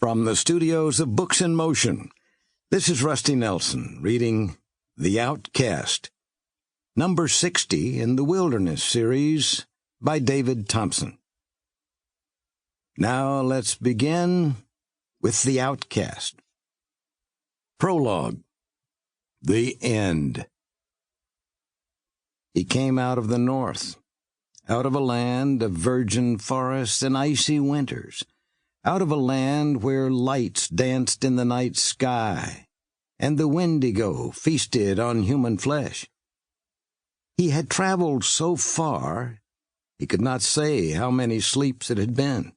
From the studios of Books in Motion, this is Rusty Nelson reading The Outcast, number 60 in the Wilderness series by David Thompson. Now let's begin with The Outcast. Prologue. The End. He came out of the north, out of a land of virgin forests and icy winters, out of a land where lights danced in the night sky, and the Wendigo feasted on human flesh. He had traveled so far, he could not say how many sleeps it had been.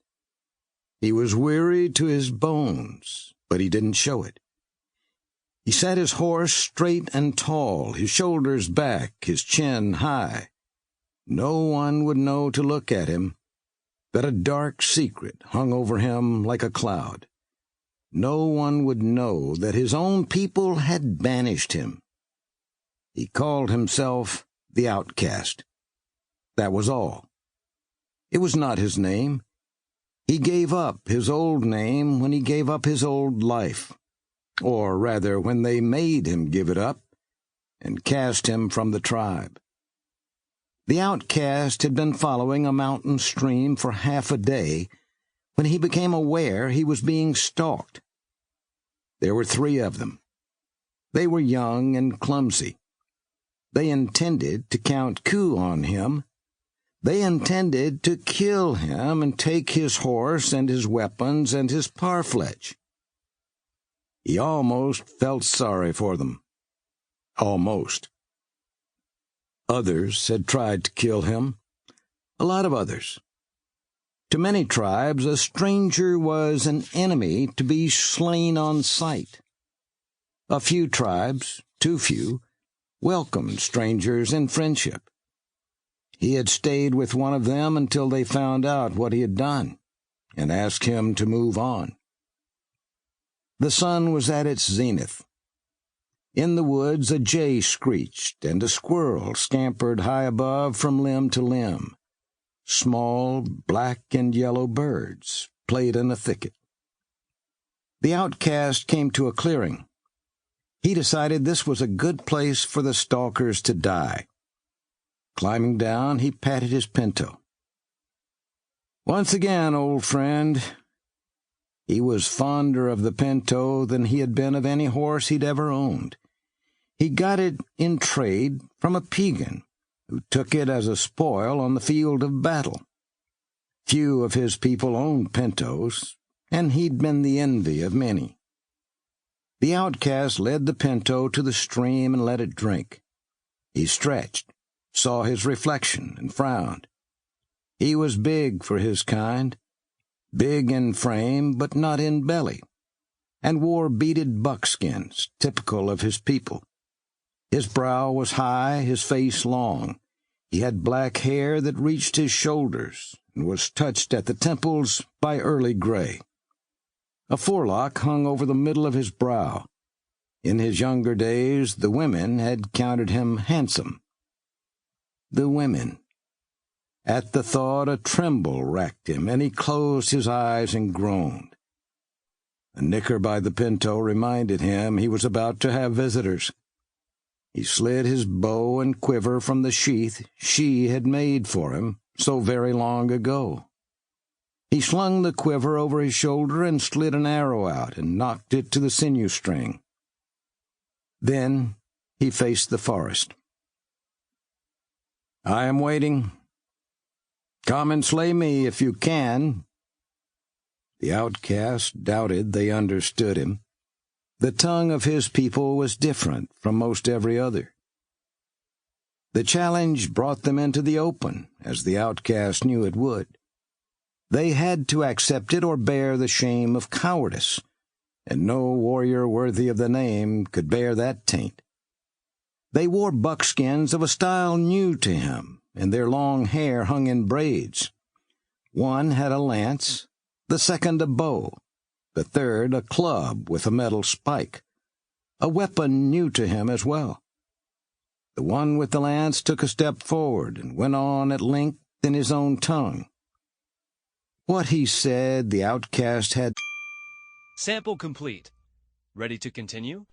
He was weary to his bones, but he didn't show it. He sat his horse straight and tall, his shoulders back, his chin high. No one would know to look at him, that a dark secret hung over him like a cloud. No one would know that his own people had banished him. He called himself the Outcast. That was all. It was not his name. He gave up his old name when he gave up his old life, or rather when they made him give it up and cast him from the tribe. The Outcast had been following a mountain stream for half a day when he became aware he was being stalked. There were 3 of them. They were young and clumsy. They intended to count coup on him. They intended to kill him and take his horse and his weapons and his parfleche. He almost felt sorry for them. Almost. Others had tried to kill him. A lot of others. To many tribes, a stranger was an enemy to be slain on sight. A few tribes, too few, welcomed strangers in friendship. He had stayed with one of them until they found out what he had done and asked him to move on. The sun was at its zenith. In the woods a jay screeched, and a squirrel scampered high above from limb to limb. Small black and yellow birds played in a thicket. The Outcast came to a clearing. He decided this was a good place for the stalkers to die. Climbing down, he patted his pinto. "Once again, old friend." He was fonder of the pinto than he had been of any horse he'd ever owned. He got it in trade from a Piegan, who took it as a spoil on the field of battle. Few of his people owned pintos, and he'd been the envy of many. The Outcast led the pinto to the stream and let it drink. He stretched, saw his reflection, and frowned. He was big for his kind, big in frame but not in belly, and wore beaded buckskins, typical of his people. His brow was high, his face long. He had black hair that reached his shoulders and was touched at the temples by early gray. A forelock hung over the middle of his brow. In his younger days, the women had counted him handsome. The women. At the thought, a tremble racked him, and he closed his eyes and groaned. A nicker by the pinto reminded him he was about to have visitors. He slid his bow and quiver from the sheath she had made for him so very long ago. He slung the quiver over his shoulder and slid an arrow out and knocked it to the sinew string. Then he faced the forest. "I am waiting. Come and slay me if you can." The Outcast doubted they understood him. The tongue of his people was different from most every other. The challenge brought them into the open, as the Outcast knew it would. They had to accept it or bear the shame of cowardice, and no warrior worthy of the name could bear that taint. They wore buckskins of a style new to him, and their long hair hung in braids. One had a lance, the second a bow, the third a club with a metal spike, a weapon new to him as well. The one with the lance took a step forward and went on at length in his own tongue. What he said the Outcast had Sample complete. Ready to continue?